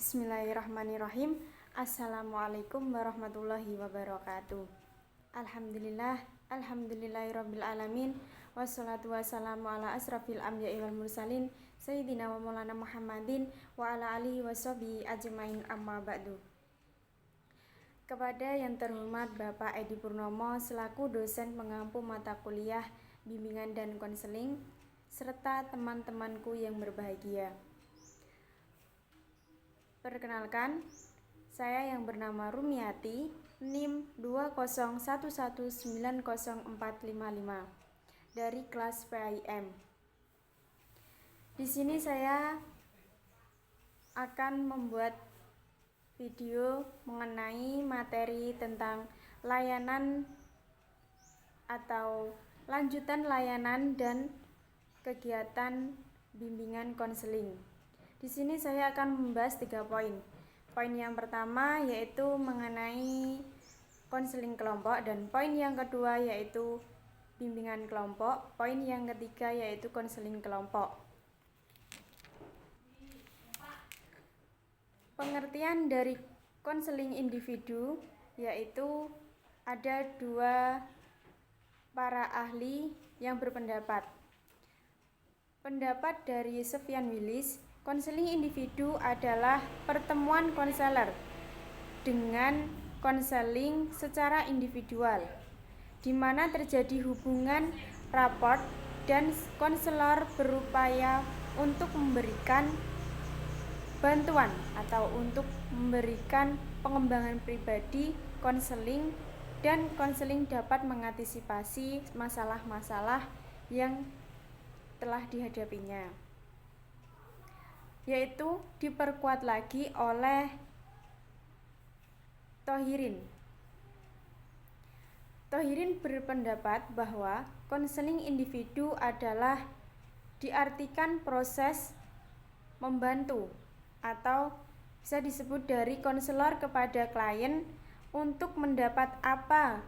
Bismillahirrahmanirrahim. Assalamualaikum warahmatullahi wabarakatuh. Alhamdulillahirabbil alamin. Wassalatu wassalamu ala asrafil anbiya'i wal mursalin sayyidina wa maulana Muhammadin wa ala alihi washabihi ajmain, amma ba'du. Kepada yang terhormat Bapak Edi Purnomo selaku dosen pengampu mata kuliah bimbingan dan konseling serta teman-temanku yang berbahagia. Perkenalkan, saya yang bernama Rumiati, NIM 201190455 dari kelas PIM. Di sini saya akan membuat video mengenai materi tentang layanan atau lanjutan layanan dan kegiatan bimbingan konseling. Di sini saya akan membahas 3 poin. Poin yang pertama yaitu mengenai konseling kelompok, dan poin yang kedua yaitu bimbingan kelompok, poin yang ketiga yaitu konseling kelompok. Pengertian dari konseling individu yaitu ada 2 para ahli yang berpendapat. Pendapat dari Sofyan Willis, konseling individu adalah pertemuan konselor dengan konseling secara individual, di mana terjadi hubungan raport dan konselor berupaya untuk memberikan bantuan atau untuk memberikan pengembangan pribadi konseling, dan konseling dapat mengantisipasi masalah-masalah yang telah dihadapinya, yaitu diperkuat lagi oleh Thohirin. Thohirin berpendapat bahwa konseling individu adalah diartikan proses membantu atau bisa disebut dari konselor kepada klien untuk mendapat apa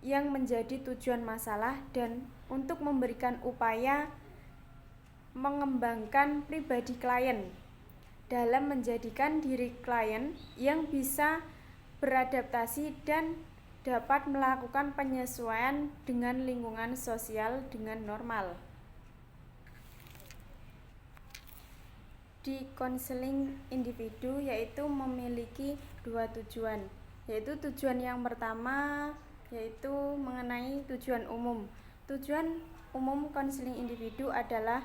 yang menjadi tujuan masalah dan untuk memberikan upaya mengembangkan pribadi klien dalam menjadikan diri klien yang bisa beradaptasi dan dapat melakukan penyesuaian dengan lingkungan sosial dengan normal. Di konseling individu yaitu memiliki 2 tujuan, yaitu tujuan yang pertama yaitu mengenai tujuan umum. Tujuan umum konseling individu adalah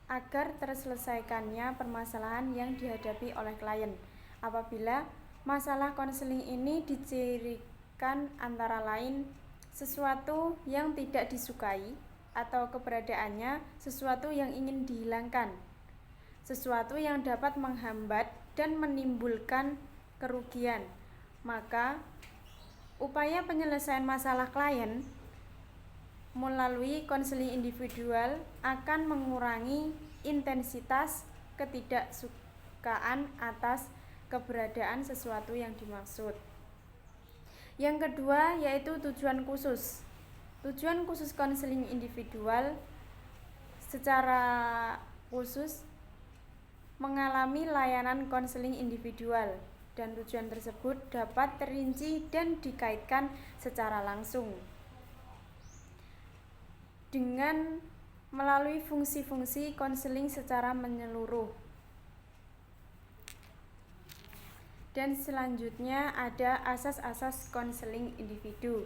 agar terselesaikannya permasalahan yang dihadapi oleh klien. Apabila masalah konseling ini dicirikan antara lain sesuatu yang tidak disukai atau keberadaannya sesuatu yang ingin dihilangkan, sesuatu yang dapat menghambat dan menimbulkan kerugian, maka upaya penyelesaian masalah klien melalui konseling individual akan mengurangi intensitas ketidaksukaan atas keberadaan sesuatu yang dimaksud. Yang kedua yaitu tujuan khusus. Tujuan khusus konseling individual secara khusus mengalami layanan konseling individual, dan tujuan tersebut dapat terinci dan dikaitkan secara langsung dengan melalui fungsi-fungsi konseling secara menyeluruh. Dan selanjutnya ada asas-asas konseling individu.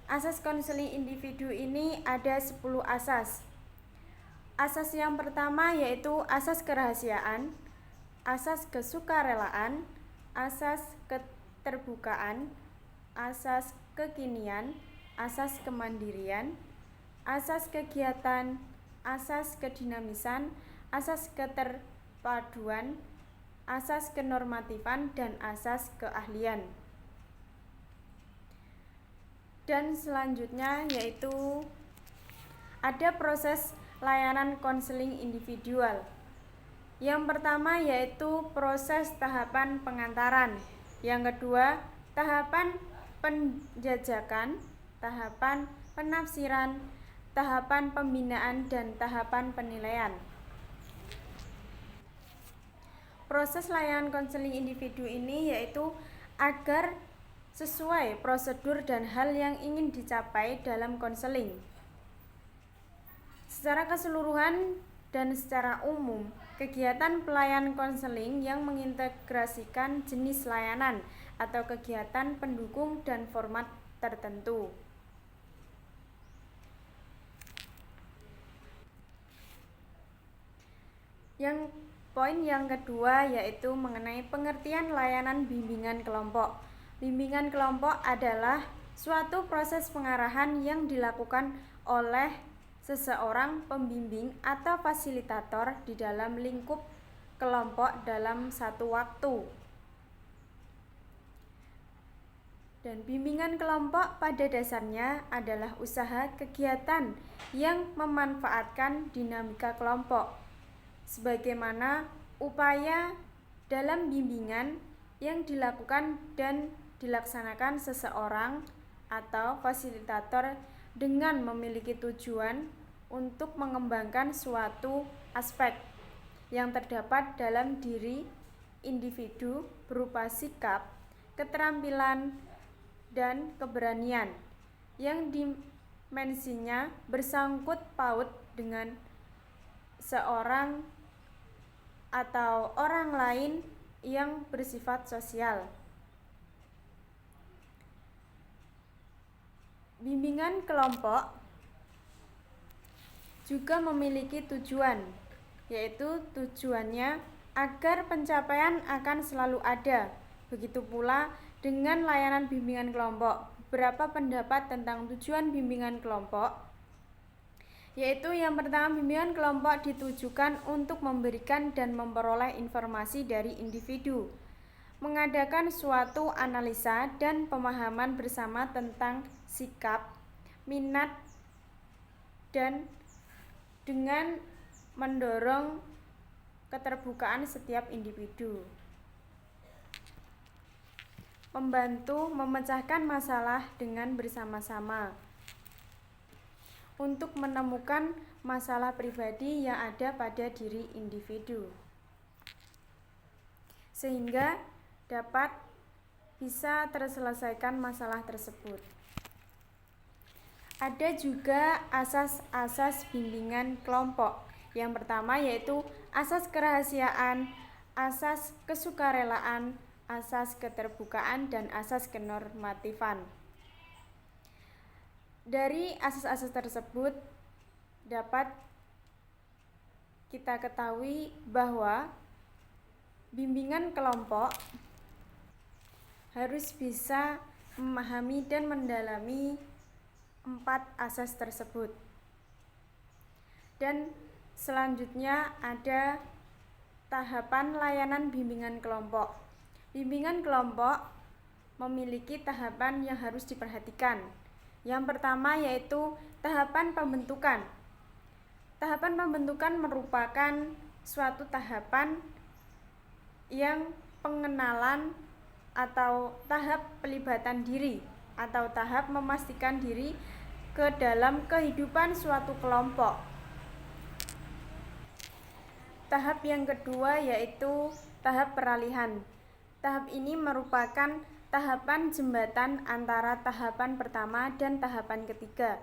Asas konseling individu ini ada 10 asas. Asas yang pertama yaitu asas kerahasiaan, asas kesukarelaan, asas keterbukaan, asas kekinian, asas kemandirian, asas kegiatan, asas kedinamisan, asas keterpaduan, asas kenormatifan, dan asas keahlian. Dan selanjutnya yaitu ada proses layanan konseling individual. Yang pertama yaitu proses tahapan pengantaran. Yang kedua, tahapan penjajakan, tahapan penafsiran, tahapan pembinaan, dan tahapan penilaian. proses layanan konseling individu ini yaitu agar sesuai prosedur dan hal yang ingin dicapai dalam konseling. Secara keseluruhan dan secara umum, kegiatan pelayanan konseling yang mengintegrasikan jenis layanan atau kegiatan pendukung dan format tertentu. Poin yang kedua yaitu mengenai pengertian layanan bimbingan kelompok. Bimbingan kelompok adalah suatu proses pengarahan yang dilakukan oleh seseorang pembimbing atau fasilitator di dalam lingkup kelompok dalam satu waktu. Dan bimbingan kelompok pada dasarnya adalah usaha kegiatan yang memanfaatkan dinamika kelompok, sebagaimana upaya dalam bimbingan yang dilakukan dan dilaksanakan seseorang atau fasilitator dengan memiliki tujuan untuk mengembangkan suatu aspek yang terdapat dalam diri individu berupa sikap, keterampilan, dan keberanian yang dimensinya bersangkut paut dengan seorang atau orang lain yang bersifat sosial. Bimbingan kelompok juga memiliki tujuan, yaitu tujuannya agar pencapaian akan selalu ada. Begitu pula dengan layanan bimbingan kelompok. Beberapa pendapat tentang tujuan bimbingan kelompok, yaitu yang pertama, bimbingan kelompok ditujukan untuk memberikan dan memperoleh informasi dari individu, mengadakan suatu analisa dan pemahaman bersama tentang sikap, minat, dan dengan mendorong keterbukaan setiap individu, membantu memecahkan masalah dengan bersama-sama untuk menemukan masalah pribadi yang ada pada diri individu, sehingga dapat bisa terselesaikan masalah tersebut. Ada juga asas-asas bimbingan kelompok. Yang pertama yaitu asas kerahasiaan, asas kesukarelaan, asas keterbukaan, dan asas kenormatifan. Dari asas-asas tersebut dapat kita ketahui bahwa bimbingan kelompok harus bisa memahami dan mendalami 4 asas tersebut. Dan selanjutnya ada tahapan layanan bimbingan kelompok. Bimbingan kelompok memiliki tahapan yang harus diperhatikan. Yang pertama yaitu tahapan pembentukan. Tahapan pembentukan merupakan suatu tahapan yang pengenalan atau tahap pelibatan diri atau tahap memastikan diri ke dalam kehidupan suatu kelompok. Tahap yang kedua yaitu tahap peralihan. Tahap ini merupakan tahapan jembatan antara tahapan pertama dan tahapan ketiga,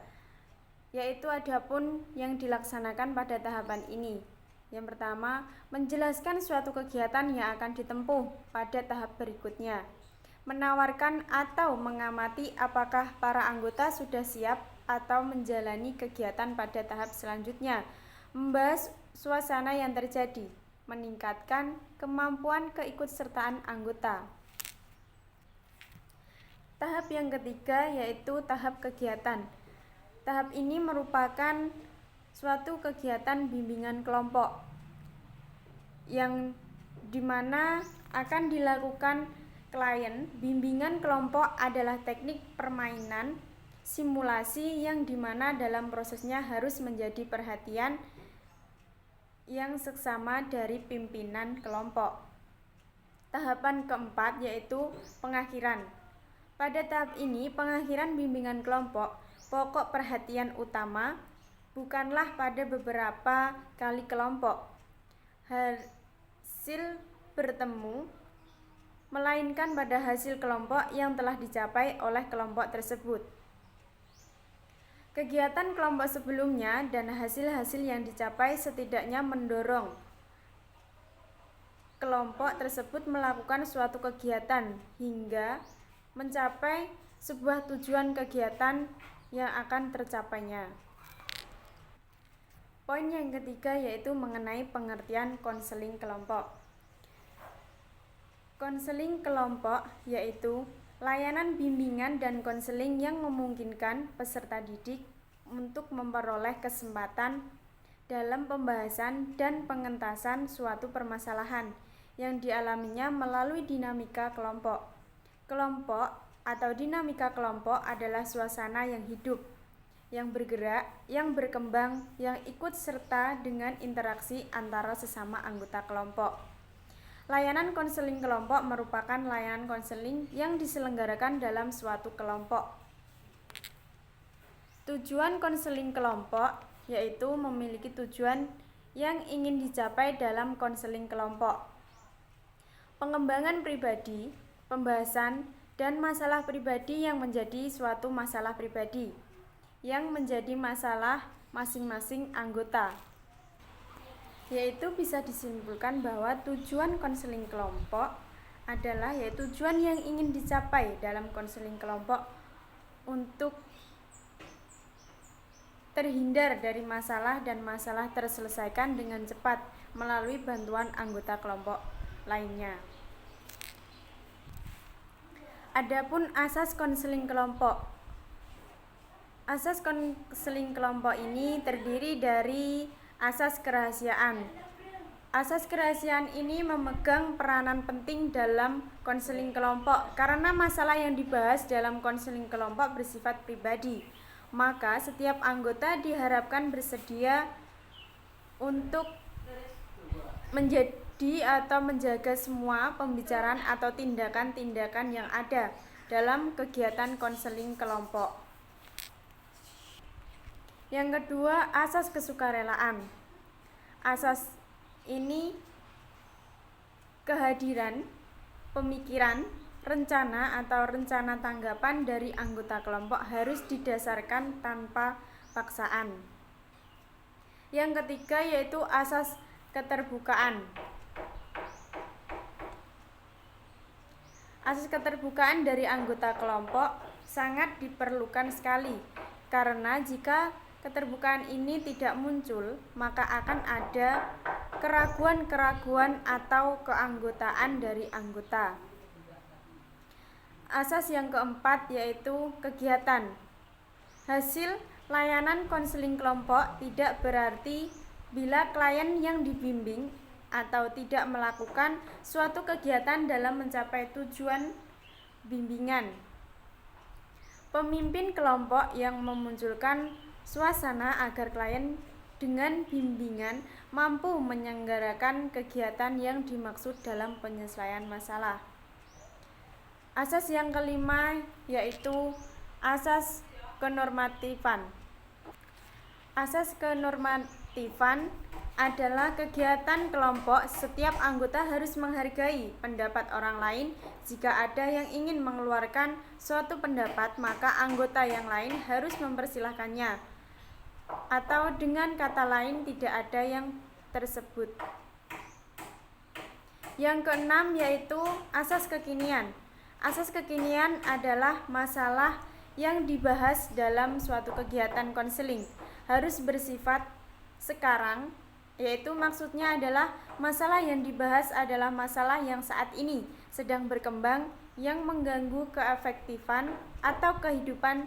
yaitu adapun yang dilaksanakan pada tahapan ini. Yang pertama, menjelaskan suatu kegiatan yang akan ditempuh pada tahap berikutnya, menawarkan atau mengamati apakah para anggota sudah siap atau menjalani kegiatan pada tahap selanjutnya, membahas suasana yang terjadi, meningkatkan kemampuan keikutsertaan anggota. Tahap yang ketiga yaitu tahap kegiatan. Tahap ini merupakan suatu kegiatan bimbingan kelompok yang dimana akan dilakukan klien. Bimbingan kelompok adalah teknik permainan simulasi yang dimana dalam prosesnya harus menjadi perhatian yang seksama dari pimpinan kelompok. Tahapan keempat yaitu pengakhiran. Pada tahap ini, pengakhiran bimbingan kelompok, pokok perhatian utama bukanlah pada beberapa kali kelompok. Hasil bertemu, melainkan pada hasil kelompok yang telah dicapai oleh kelompok tersebut. Kegiatan kelompok sebelumnya dan hasil-hasil yang dicapai setidaknya mendorong kelompok tersebut melakukan suatu kegiatan hingga mencapai sebuah tujuan kegiatan yang akan tercapainya. Poin yang ketiga yaitu mengenai pengertian konseling kelompok. Konseling kelompok yaitu layanan bimbingan dan konseling yang memungkinkan peserta didik untuk memperoleh kesempatan dalam pembahasan dan pengentasan suatu permasalahan yang dialaminya melalui dinamika kelompok. Kelompok atau dinamika kelompok adalah suasana yang hidup, yang bergerak, yang berkembang, yang ikut serta dengan interaksi antara sesama anggota kelompok. Layanan konseling kelompok merupakan layanan konseling yang diselenggarakan dalam suatu kelompok. Tujuan konseling kelompok yaitu memiliki tujuan yang ingin dicapai dalam konseling kelompok. Pengembangan pribadi, pembahasan, dan masalah pribadi yang menjadi suatu masalah pribadi yang menjadi masalah masing-masing anggota. Yaitu bisa disimpulkan bahwa tujuan konseling kelompok adalah yaitu tujuan yang ingin dicapai dalam konseling kelompok untuk terhindar dari masalah dan masalah terselesaikan dengan cepat melalui bantuan anggota kelompok lainnya. Adapun asas konseling kelompok. Asas konseling kelompok ini terdiri dari asas kerahasiaan. Asas kerahasiaan ini memegang peranan penting dalam konseling kelompok karena masalah yang dibahas dalam konseling kelompok bersifat pribadi. Maka setiap anggota diharapkan bersedia untuk menjadi atau menjaga semua pembicaraan atau tindakan-tindakan yang ada dalam kegiatan konseling kelompok. Yang kedua, asas kesukarelaan. Asas ini kehadiran, pemikiran, rencana atau rencana tanggapan dari anggota kelompok harus didasarkan tanpa paksaan. Yang ketiga yaitu asas keterbukaan. Asas keterbukaan dari anggota kelompok sangat diperlukan sekali karena jika keterbukaan ini tidak muncul, maka akan ada keraguan-keraguan atau keanggotaan dari anggota. Asas yang keempat yaitu kegiatan. Hasil layanan konseling kelompok tidak berarti bila klien yang dibimbing atau tidak melakukan suatu kegiatan dalam mencapai tujuan bimbingan. Pemimpin kelompok yang memunculkan suasana agar klien dengan bimbingan mampu menyelenggarakan kegiatan yang dimaksud dalam penyelesaian masalah. Asas yang kelima yaitu asas kenormatifan. Asas kenormatifan adalah kegiatan kelompok setiap anggota harus menghargai pendapat orang lain. Jika ada yang ingin mengeluarkan suatu pendapat, maka anggota yang lain harus mempersilahkannya. Atau dengan kata lain tidak ada yang tersebut. Yang keenam yaitu asas kekinian. Asas kekinian adalah masalah yang dibahas dalam suatu kegiatan konseling harus bersifat sekarang, yaitu maksudnya adalah masalah yang dibahas adalah masalah yang saat ini sedang berkembang yang mengganggu keefektifan atau kehidupan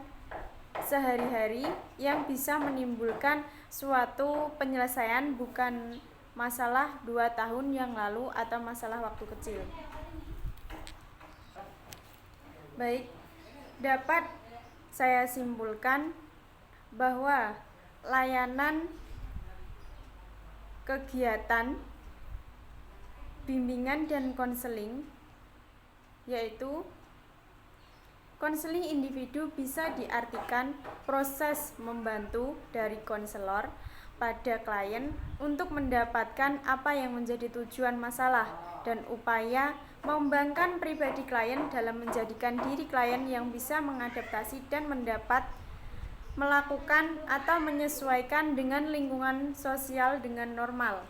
sehari-hari yang bisa menimbulkan suatu penyelesaian, bukan masalah 2 tahun yang lalu atau masalah waktu kecil. Baik, dapat saya simpulkan bahwa layanan kegiatan bimbingan dan konseling yaitu konseling individu bisa diartikan proses membantu dari konselor pada klien untuk mendapatkan apa yang menjadi tujuan masalah dan upaya mengembangkan pribadi klien dalam menjadikan diri klien yang bisa mengadaptasi dan melakukan atau menyesuaikan dengan lingkungan sosial dengan normal.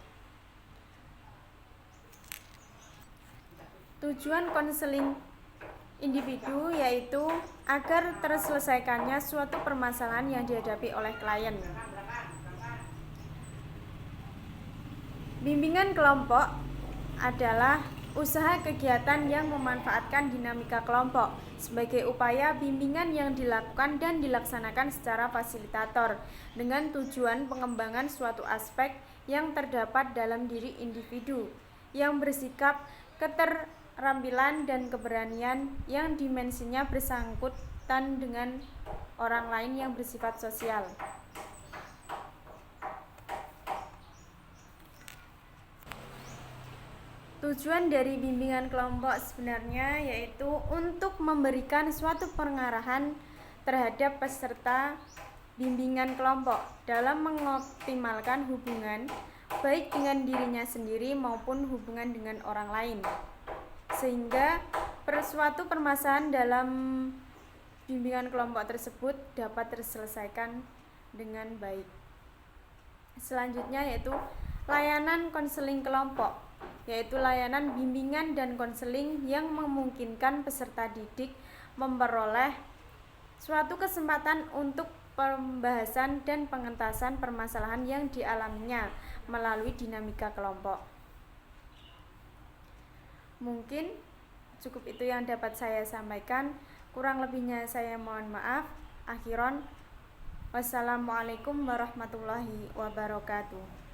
Tujuan konseling individu yaitu agar terselesaikannya suatu permasalahan yang dihadapi oleh klien. Bimbingan kelompok adalah usaha kegiatan yang memanfaatkan dinamika kelompok sebagai upaya bimbingan yang dilakukan dan dilaksanakan secara fasilitator dengan tujuan pengembangan suatu aspek yang terdapat dalam diri individu yang bersikap keterampilan dan keberanian yang dimensinya bersangkutan dengan orang lain yang bersifat sosial. Tujuan dari bimbingan kelompok sebenarnya yaitu untuk memberikan suatu pengarahan terhadap peserta bimbingan kelompok dalam mengoptimalkan hubungan baik dengan dirinya sendiri maupun hubungan dengan orang lain, sehingga suatu permasalahan dalam bimbingan kelompok tersebut dapat terselesaikan dengan baik. Selanjutnya yaitu layanan konseling kelompok, yaitu layanan bimbingan dan konseling yang memungkinkan peserta didik memperoleh suatu kesempatan untuk pembahasan dan pengentasan permasalahan yang dialaminya melalui dinamika kelompok. Mungkin cukup itu yang dapat saya sampaikan, kurang lebihnya saya mohon maaf. Akhiron, wassalamualaikum warahmatullahi wabarakatuh.